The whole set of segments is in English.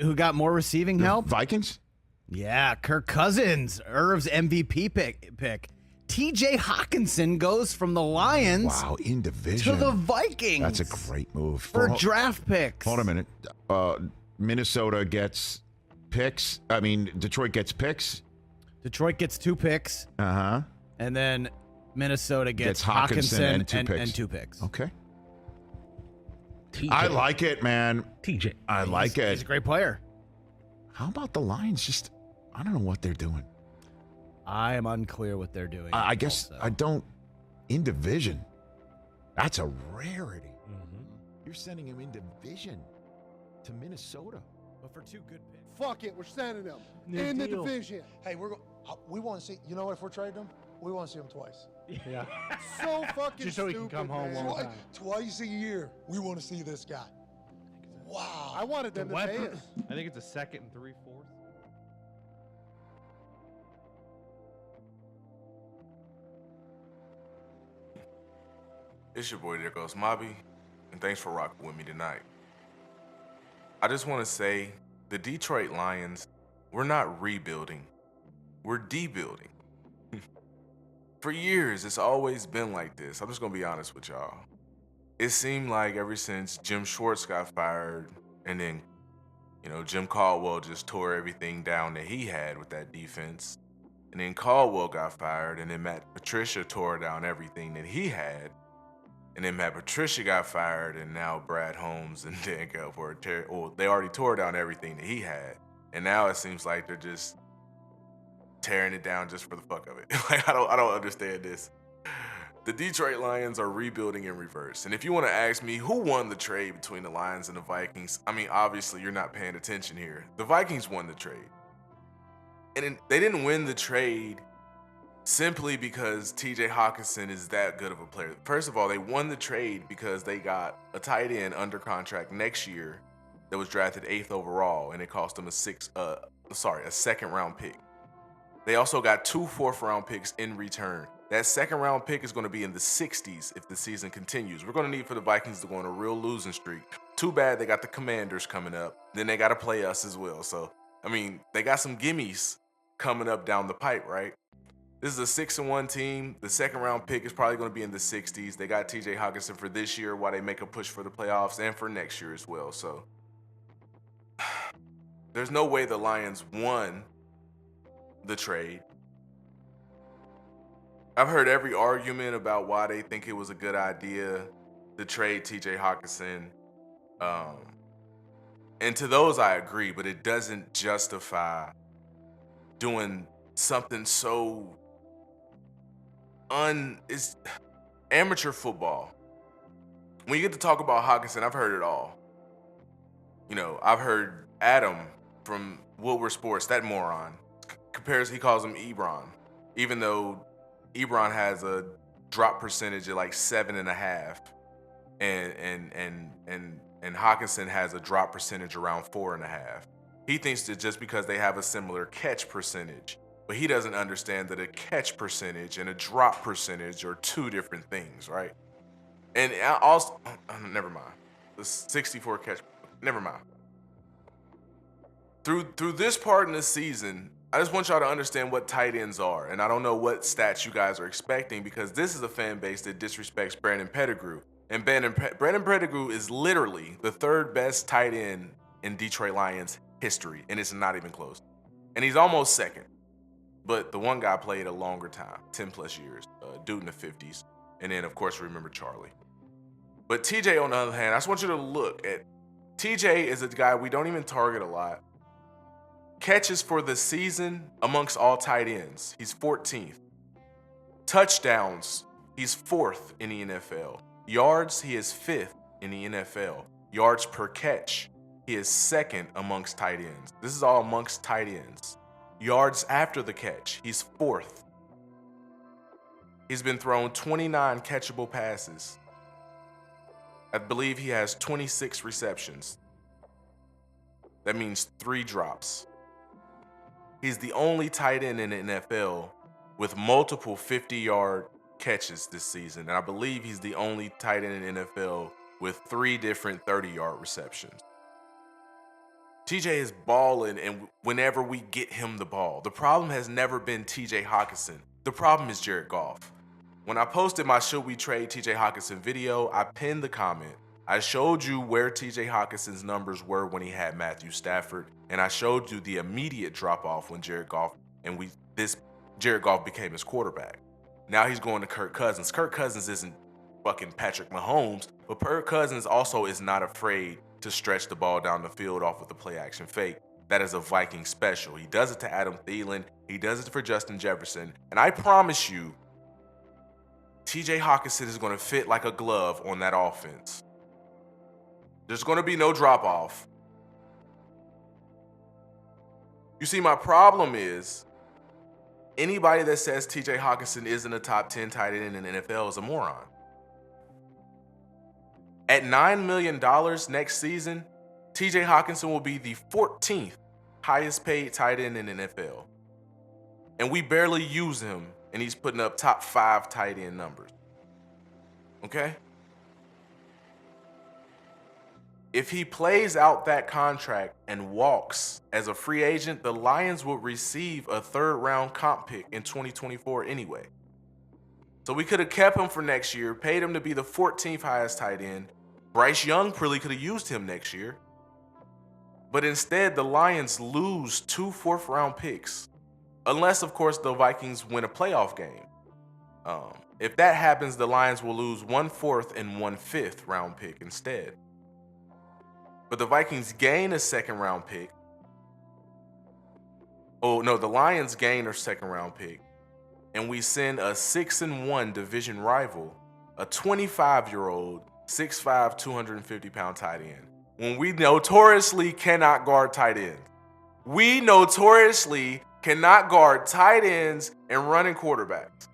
Who got more receiving help? Vikings? Yeah, Kirk Cousins, Irv's MVP pick. TJ Hockenson goes from the Lions Wow, in division. to the Vikings. That's a great move. For draft picks. Hold a minute. Minnesota gets picks. I mean, Detroit gets picks. Detroit gets 2 picks. Uh-huh. And then Minnesota gets Hockenson Hockenson and 2 picks. picks. Okay. TJ. I like it, man. TJ. I like it. He's a great player. How about the Lions? Just, I don't know what they're doing. I am unclear what they're doing. I guess also. I don't. In division. That's a rarity. Mm-hmm. You're sending him in division to Minnesota. But for 2 good picks. Fuck it, we're sending them New in the deal. division. Hey, we want to see. You know what? If we're trading them, we want to see them twice. Yeah. So fucking Just so he stupid, can come home man. one time. Twice a year, we want to see this guy. Wow. I wanted them to pay us. I think it's a second and 3/4. It's your boy, There Goes Mobby, and thanks for rocking with me tonight. I just want to say, the Detroit Lions, we're not rebuilding, we're debuilding. For years, it's always been like this. I'm just going to be honest with y'all. It seemed like ever since Jim Schwartz got fired, and then, Jim Caldwell just tore everything down that he had with that defense, and then Caldwell got fired, and then Matt Patricia tore down everything that he had. And then Matt Patricia got fired, and now Brad Holmes and Dan Gelford, they already tore down everything that he had. And now it seems like they're just tearing it down just for the fuck of it. Like, I don't understand this. The Detroit Lions are rebuilding in reverse. And if you want to ask me who won the trade between the Lions and the Vikings, I mean, obviously you're not paying attention here. The Vikings won the trade. And they didn't win the trade simply because TJ Hockenson is that good of a player. First of all, they won the trade because they got a tight end under contract next year that was drafted 8th overall, and it cost them a 2nd round pick. They also got 2 4th-round picks in return. That 2nd round pick is going to be in the 60s if the season continues. We're going to need for the Vikings to go on a real losing streak. Too bad they got the Commanders coming up. Then they got to play us as well. So, I mean, they got some gimmies coming up down the pipe, right? This is a 6-1 team. The 2nd round pick is probably going to be in the 60s. They got TJ Hockenson for this year while they make a push for the playoffs and for next year as well. So there's no way the Lions won the trade. I've heard every argument about why they think it was a good idea to trade TJ Hockenson. And to those I agree, but it doesn't justify doing something so it's amateur football. When you get to talk about Hockenson, I've heard it all. I've heard Adam from Woodward Sports, that moron, he calls him Ebron, even though Ebron has a drop percentage of like 7.5, and Hockenson has a drop percentage around 4.5. He thinks that just because they have a similar catch percentage, but he doesn't understand that a catch percentage and a drop percentage are 2 different things, right? And also, never mind. The 64 catch, never mind. Through this part in the season, I just want y'all to understand what tight ends are. And I don't know what stats you guys are expecting, because this is a fan base that disrespects Brandon Pettigrew. And Brandon Pettigrew is literally the 3rd best tight end in Detroit Lions history, and it's not even close. And he's almost 2nd. But the one guy played a longer time, 10 plus years, dude in the 50s. And then, of course, remember Charlie. But TJ, on the other hand, I just want you to look at TJ is a guy we don't even target a lot. Catches for the season amongst all tight ends, he's 14th. Touchdowns, he's 4th in the NFL. Yards, he is 5th in the NFL. Yards per catch, he is 2nd amongst tight ends. This is all amongst tight ends. Yards after the catch, he's 4th. He's been thrown 29 catchable passes. I believe he has 26 receptions. That means 3 drops. He's the only tight end in the NFL with multiple 50-yard catches this season. And I believe he's the only tight end in the NFL with 3 different 30-yard receptions. TJ is balling, and whenever we get him the ball, the problem has never been TJ Hockenson. The problem is Jared Goff. When I posted my Should We Trade TJ Hockenson video, I pinned the comment. I showed you where TJ Hawkinson's numbers were when he had Matthew Stafford, and I showed you the immediate drop-off when Jared Goff became his quarterback. Now he's going to Kirk Cousins. Kirk Cousins isn't fucking Patrick Mahomes, but Kirk Cousins also is not afraid to stretch the ball down the field off with a play-action fake. That is a Viking special. He does it to Adam Thielen. He does it for Justin Jefferson. And I promise you, TJ Hockenson is going to fit like a glove on that offense. There's going to be no drop-off. You see, my problem is anybody that says TJ Hockenson isn't a top 10 tight end in the NFL is a moron. At $9 million next season, TJ Hockenson will be the 14th highest paid tight end in the NFL. And we barely use him, and he's putting up top 5 tight end numbers. Okay? If he plays out that contract and walks as a free agent, the Lions will receive a 3rd-round comp pick in 2024 anyway. So we could have kept him for next year, paid him to be the 14th highest tight end. Bryce Young probably could have used him next year. But instead, the Lions lose 2 4th-round picks. Unless, of course, the Vikings win a playoff game. If that happens, the Lions will lose 1 4th and 1 5th round pick instead. But the Vikings gain a 2nd-round pick. Oh, no, the Lions gain a 2nd-round pick. And we send a 6-1 division rival, a 25-year-old, 6'5", 250-pound tight end. When we notoriously cannot guard tight ends. We notoriously cannot guard tight ends and running quarterbacks.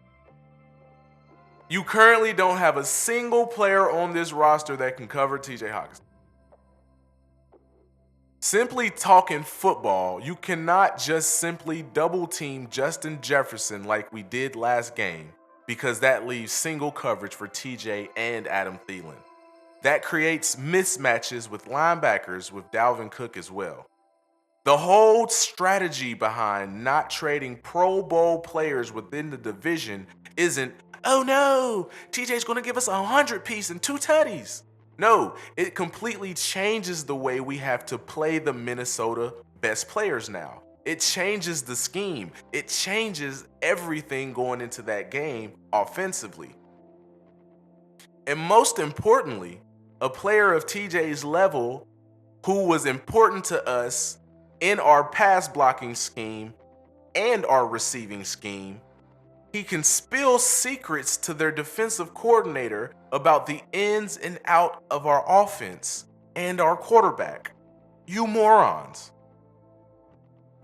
You currently don't have a single player on this roster that can cover TJ Hockenson. Simply talking football, you cannot just simply double team Justin Jefferson like we did last game, because that leaves single coverage for TJ and Adam Thielen. That creates mismatches with linebackers with Dalvin Cook as well. The whole strategy behind not trading Pro Bowl players within the division isn't, oh no, TJ's going to give us 100-piece and 2 tutties. No, it completely changes the way we have to play the Minnesota best players now. It changes the scheme. It changes everything going into that game offensively. And most importantly, a player of TJ's level who was important to us in our pass blocking scheme and our receiving scheme, he can spill secrets to their defensive coordinator about the ins and out of our offense and our quarterback. You morons.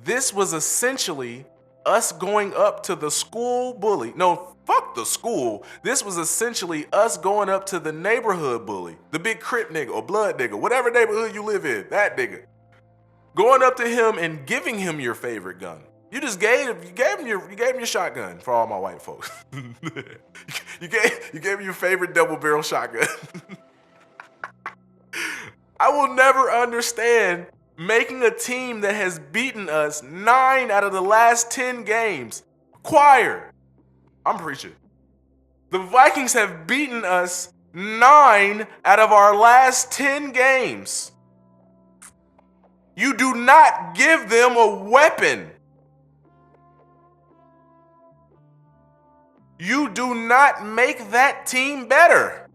This was essentially us going up to the school bully. No, fuck the school. This was essentially us going up to the neighborhood bully, the big Crip nigga or blood nigga, whatever neighborhood you live in, that nigga. Going up to him and giving him your favorite gun. You just gave him your shotgun for all my white folks. you gave him your favorite double barrel shotgun. I will never understand making a team that has beaten us 9 out of the last 10 games. Choir. I'm preaching. The Vikings have beaten us 9 out of our last 10 games. You do not give them a weapon. You do not make that team better.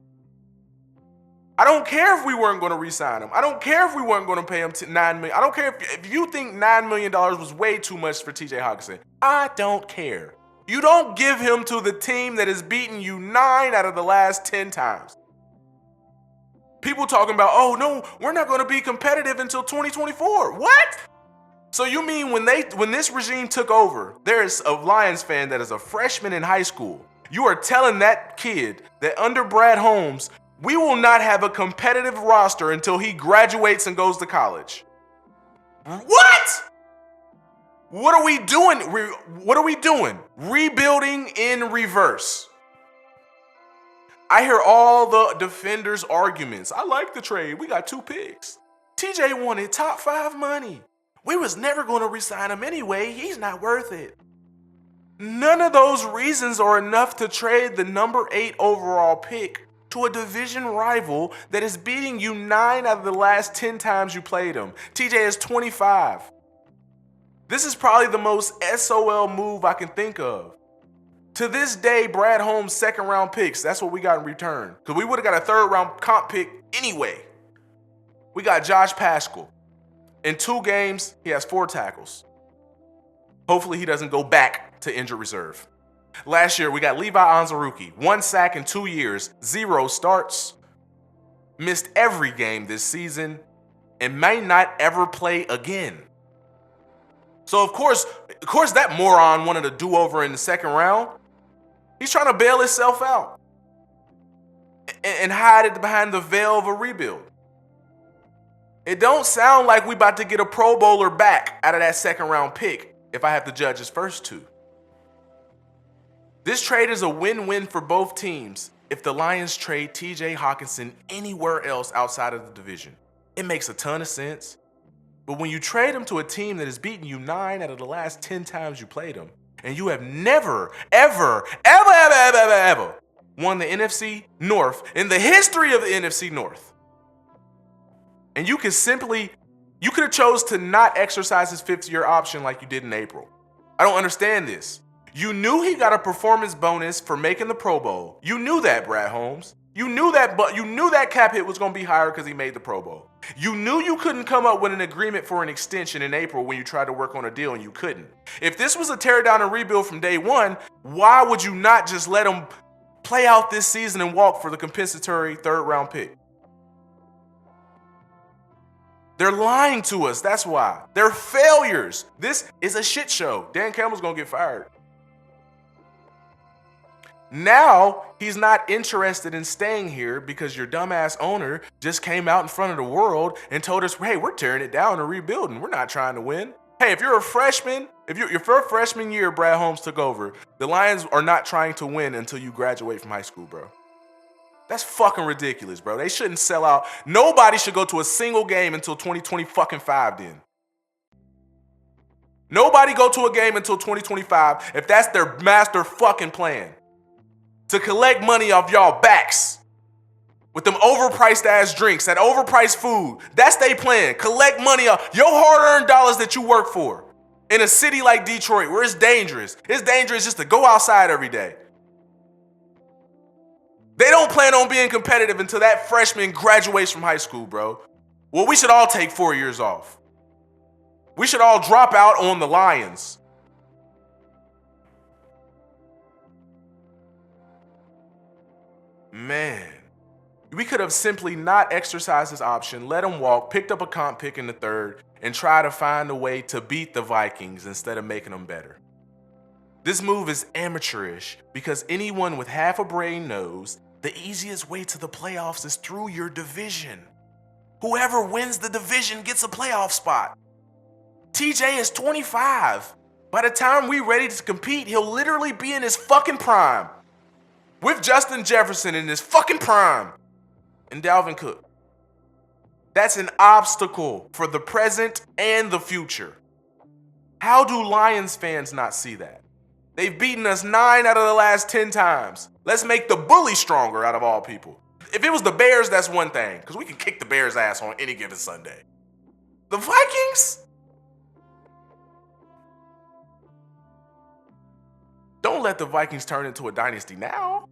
I don't care if we weren't going to re-sign him. I don't care if we weren't going to pay him $9 million. I don't care if you think $9 million was way too much for TJ Hockenson. I don't care. You don't give him to the team that has beaten you 9 out of the last 10 times. People talking about, oh no, we're not going to be competitive until 2024. What? So you mean when this regime took over, there's a Lions fan that is a freshman in high school. You are telling that kid that under Brad Holmes, we will not have a competitive roster until he graduates and goes to college. What? What are we doing? What are we doing? Rebuilding in reverse. I hear all the defenders' arguments. I like the trade. We got 2 picks. TJ wanted top 5 money. We was never going to re-sign him anyway. He's not worth it. None of those reasons are enough to trade the number 8 overall pick to a division rival that is beating you 9 out of the last 10 times you played him. TJ is 25. This is probably the most SOL move I can think of. To this day, Brad Holmes' second round picks, that's what we got in return. Because we would have got a third round comp pick anyway. We got Josh Paschal. In 2 games, he has 4 tackles. Hopefully he doesn't go back to injured reserve. Last year, we got Levi Onwuzurike, 1 sack in 2 years, 0 starts. Missed every game this season and may not ever play again. So of course that moron wanted a do-over in the second round. He's trying to bail himself out and hide it behind the veil of a rebuild. It don't sound like we about to get a Pro Bowler back out of that second round pick if I have to judge his first 2. This trade is a win-win for both teams if the Lions trade TJ Hockenson anywhere else outside of the division. It makes a ton of sense. But when you trade him to a team that has beaten you 9 out of the last 10 times you played him, and you have never, ever won the NFC North in the history of the NFC North, and you could have chose to not exercise his 5th-year option like you did in April. I don't understand this. You knew he got a performance bonus for making the Pro Bowl. You knew that, Brad Holmes. You knew that, but you knew that cap hit was going to be higher because he made the Pro Bowl. You knew you couldn't come up with an agreement for an extension in April when you tried to work on a deal and you couldn't. If this was a tear down and rebuild from day one, why would you not just let him play out this season and walk for the compensatory 3rd round pick? They're lying to us, that's why. They're failures. This is a shit show. Dan Campbell's going to get fired. Now, he's not interested in staying here because your dumbass owner just came out in front of the world and told us, hey, we're tearing it down and rebuilding. We're not trying to win. Hey, if you're a freshman, if your freshman year Brad Holmes took over, the Lions are not trying to win until you graduate from high school, bro. That's fucking ridiculous, bro. They shouldn't sell out. Nobody should go to a single game until 2025 then. Nobody go to a game until 2025 if that's their master fucking plan. To collect money off y'all backs with them overpriced ass drinks, that overpriced food. That's they plan. Collect money off your hard-earned dollars that you work for in a city like Detroit where it's dangerous. It's dangerous just to go outside every day. They don't plan on being competitive until that freshman graduates from high school, bro. Well, we should all take 4 years off. We should all drop out on the Lions. Man, we could have simply not exercised this option, let him walk, picked up a comp pick in the 3rd, and try to find a way to beat the Vikings instead of making them better. This move is amateurish because anyone with half a brain knows the easiest way to the playoffs is through your division. Whoever wins the division gets a playoff spot. TJ is 25. By the time we're ready to compete, he'll literally be in his fucking prime. With Justin Jefferson in his fucking prime and Dalvin Cook. That's an obstacle for the present and the future. How do Lions fans not see that? They've beaten us 9 out of the last 10 times. Let's make the bully stronger out of all people. If it was the Bears, that's one thing, because we can kick the Bears' ass on any given Sunday. The Vikings? Don't let the Vikings turn into a dynasty now.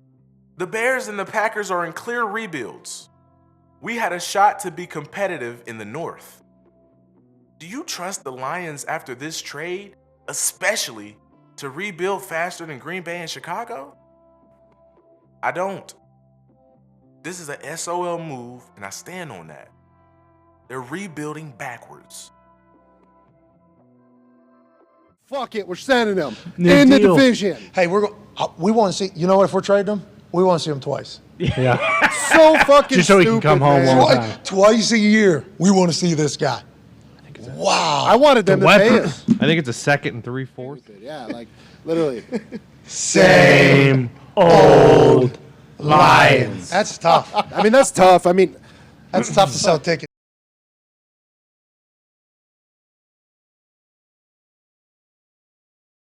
The Bears and the Packers are in clear rebuilds. We had a shot to be competitive in the North. Do you trust the Lions after this trade, especially to rebuild faster than Green Bay and Chicago? I don't. This is a SOL move, and I stand on that. They're rebuilding backwards. Fuck it, we're sending them New in the deal. division. Hey, we want to see. You know what? If we're trading them, we want to see them twice. Yeah. So fucking Just so he stupid, can come home man. one more time. Twice a year, we want to see this guy. Wow. I wanted them to pay us. I think it's a 2nd and 3/4. Yeah, like literally. Same old Lions. That's tough. I mean, that's tough. I mean, That's tough to sell tickets.